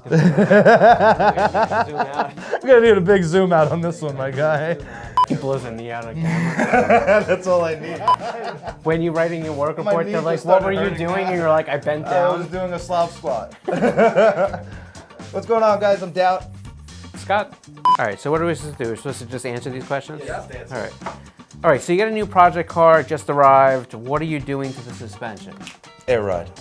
gonna zoom out. I'm gonna need a big zoom out on this one, my guy. He blows a knee out on camera. That's all I need. When you're writing your work My report, knee they're like, just what started were you hurting. doing? And you're like, I bent I was down. doing a Slav squat. What's going on, guys? I'm Doubt. Scott. All right, so what are we supposed to do? We're supposed to just answer these questions? Yeah, that's the answer. All right. All right, so you got a new project car, just arrived. What are you doing to the suspension? Air ride.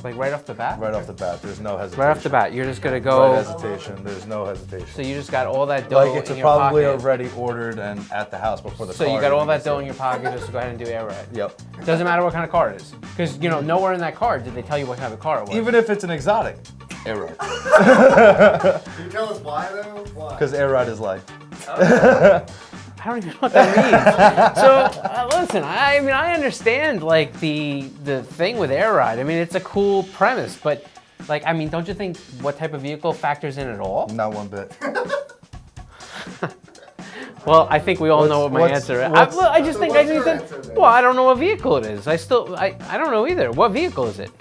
Like right off the bat? Right off the bat. There's no hesitation. Right off the bat, you're just gonna No go. hesitation. There's no hesitation. So you just got all that dough Like it's in your probably pocket. already ordered and at the house before the So car you got all even that gets dough here. in your pocket just to go ahead and do air ride. Yep. Doesn't matter what kind of car it is, because you know nowhere in that car did they tell you what kind of car it was. Even if it's an exotic. Air ride. Can you tell us why though? Why? Because air ride is life. I don't even know what that means. So listen, I mean I understand like the thing with air ride. I mean it's a cool premise, but like I mean don't you think what type of vehicle factors in at all? Not one bit. Well, I think we all know what my answer is. I just think I what's need your to. answer then? Well, I don't know what vehicle it is. I don't know either. What vehicle is it?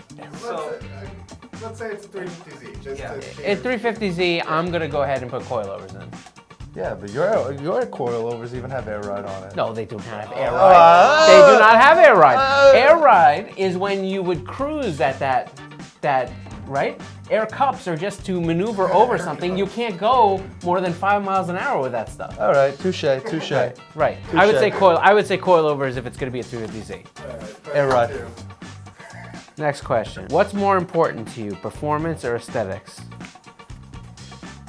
Let's say it's a 350Z. Just to At 350Z, I'm gonna go ahead and put coilovers in. Yeah, but your coilovers even have air ride on it. No, they do not have air ride. They do not have air ride. Air ride is when you would cruise at that right? Air cups are just to maneuver over something. You can't go more than 5 miles an hour with that stuff. All right, touche. Right. I would say coilovers if it's gonna be a 350Z. Air ride. Next question. What's more important to you, performance or aesthetics?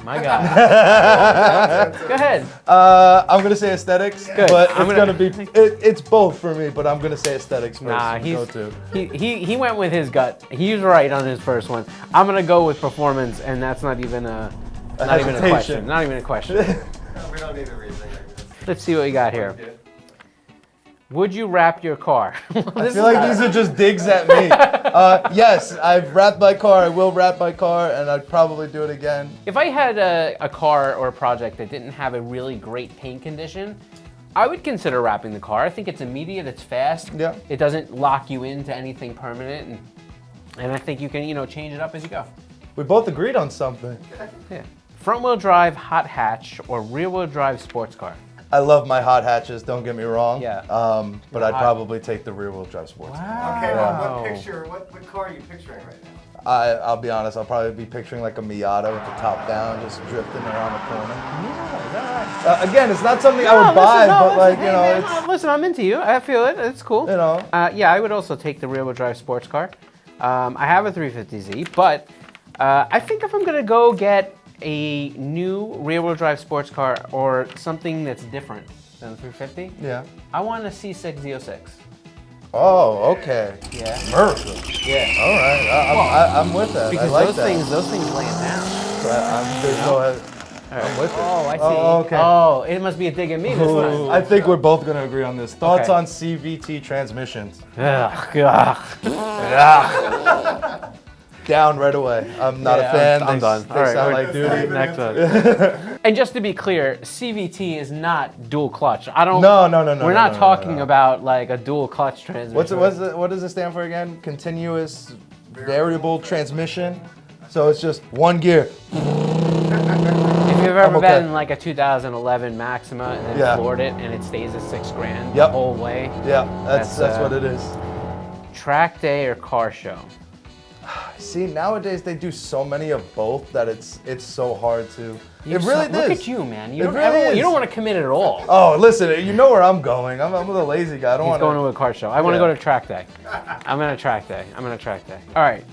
My God. Go ahead. I'm gonna say aesthetics, Good. but I'm it's gonna- gonna be it's both for me. But I'm gonna say aesthetics first. Nah, go to. he went with his gut. He was right on his first one. I'm gonna go with performance, and that's not even a hesitation. question. Not even a question. We don't need a reason. Let's see what we got here. Would you wrap your car? I feel like these are just digs at me. Yes, I've wrapped my car. I will wrap my car, and I'd probably do it again. If I had a car or a project that didn't have a really great paint condition, I would consider wrapping the car. I think it's immediate, it's fast. Yeah. It doesn't lock you into anything permanent, and I think you can, change it up as you go. We both agreed on something. Yeah. Front-wheel drive hot hatch or rear-wheel drive sports car? I love my hot hatches. Don't get me wrong. Yeah. But I'd probably take the rear-wheel drive sports. Okay, Wow. what car are you picturing right now? I'll be honest. I'll probably be picturing like a Miata with the top down, just drifting around the corner. Yeah, is that right? Again, it's not something I would buy, but like hey, you know, man, it's listen, I'm into you. I feel it. It's cool. you know. Yeah, I would also take the rear-wheel drive sports car. I have a 350Z, but I think if I'm gonna go get a new rear-wheel drive sports car or something that's different than the 350, Yeah. I want a C6 Z06. Oh, okay. Yeah. America. Yeah. All right. I'm with that. Because I like those that. things lay it down. There's no. I'm with it. Oh, I see. Oh, okay. Oh, it must be a dig at me this time. I think we're both gonna agree on this. Thoughts Okay. on CVT transmissions? Ugh, ugh. Down right away. I'm not a fan. I'm done. They All right, sound we're- like duty. Next one. And just to be clear, CVT is not dual clutch. I don't. No. We're not talking about like a dual clutch transmission. What does it stand for again? Continuous variable transmission. So it's just one gear. If you've ever okay. been in like a 2011 Maxima and then Yeah. floored it and it stays at $6,000 the Yep. whole way. Yeah, that's That's, what it is. Track day or car show? See, nowadays they do so many of both that it's so hard to. You It really Look is. at you, man. It really is. You don't want to commit at all. Oh, listen, you know where I'm going. I'm the lazy guy. I don't He's want going to a car show. I want to Yeah. go to track day. I'm going to track day. All right.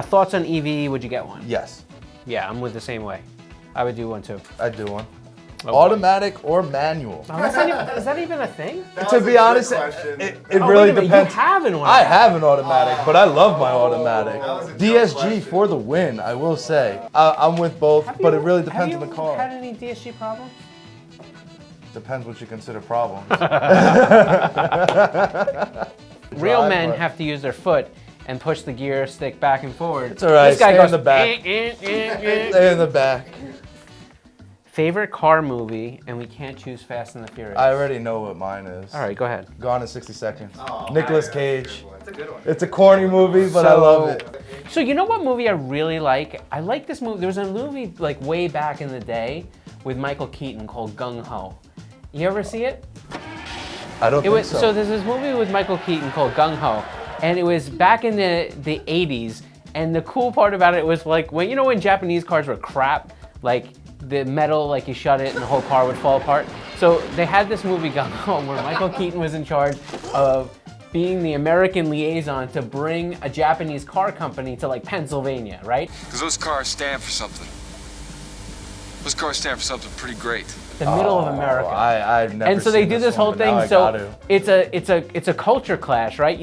Thoughts on EV? Would you get one? Yes, Yeah, I'm with the same way. I would do one too. I'd do one. Oh, boy. Automatic or manual? Oh, that's not even, is that even a thing? That To was a be trick honest, question. it Oh, really wait a minute, depends. You have an one. I have an automatic, but I love my automatic. that was a tough DSG question. for the win, I will say. I'm with both, but it really depends on the Have car. you had any DSG problems? Depends what you consider problems. Real Drive, men but- have to use their foot and push the gear stick back and forward. It's all right, This guy stay goes in the back. eh. Stay in the back. Favorite car movie, and we can't choose Fast and the Furious. I already know what mine is. All right, go ahead. Gone in 60 Seconds. Oh, Nicolas I got a Cage. good one. a good one. It's a corny movie, but I love it. So you know what movie I really like? I like this movie. There was a movie like way back in the day with Michael Keaton called Gung Ho. You ever see it? I don't think so. So there's this movie with Michael Keaton called Gung Ho, and it was back in the 80s. And the cool part about it was like when Japanese cars were crap, like the metal, like you shut it and the whole car would fall apart. So they had this movie Gung Ho where Michael Keaton was in charge of being the American liaison to bring a Japanese car company to like Pennsylvania, right? Because those cars stand for something. Those cars stand for something pretty great. The middle of America. I've never And so they seen do this whole one, but now thing. I got So to. it's a culture clash, right?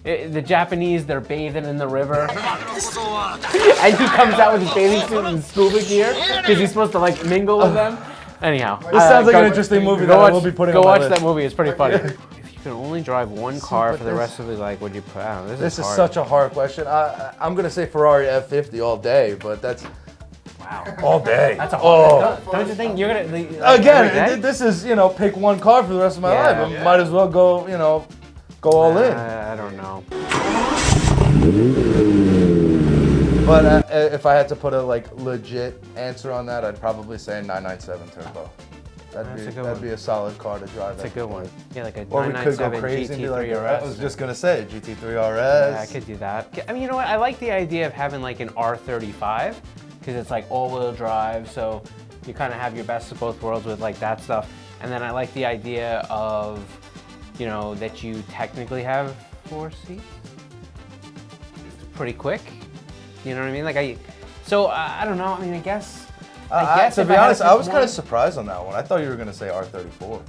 The Japanese, they're bathing in the river, and he comes out with his bathing suit and scuba gear because he's supposed to like mingle with them. Anyhow, This sounds like an interesting movie that I will be putting Go on my watch list. that movie. It's pretty funny. If you could only drive one car for the rest of your life, would you put? I don't know, This is hard. such a hard question. I'm gonna say Ferrari F50 all day, but that's all day. That's a hard. Don't you think you're gonna? Again, this is pick one car for the rest of my life. I might as well go go all in. I don't know. But if I had to put a legit answer on that, I'd probably say 997 Turbo. That'd be a solid car to drive. That's a good one. Yeah, like a Or we could go 997 crazy and be like, GT3 RS. I was just gonna say GT3 RS. Yeah, I could do that. I mean, you know what? I like the idea of having like an R35 because it's like all-wheel drive, so you kind of have your best of both worlds with like that stuff. And then I like the idea of, that you technically have 4 seats. It's pretty quick. You know what I mean? I don't know. I mean, I guess. To be honest, I was kind of surprised on that one. I thought you were gonna say R34.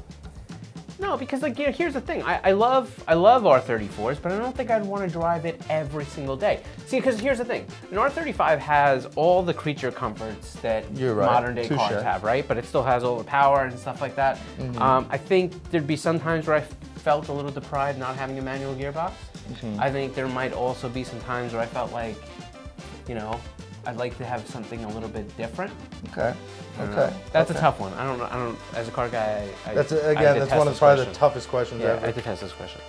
No, because here's the thing. I love R34s, but I don't think I'd want to drive it every single day. See, because here's the thing. An R35 has all the creature comforts that modern day cars have, right? But it still has all the power and stuff like that. Mm-hmm. I think there'd be some times where I felt a little deprived not having a manual gearbox. Mm-hmm. I think there might also be some times where I felt like, I'd like to have something a little bit different. Okay. That's a tough one. I don't know. As a car guy, That's one of probably the toughest questions ever. I detest this question.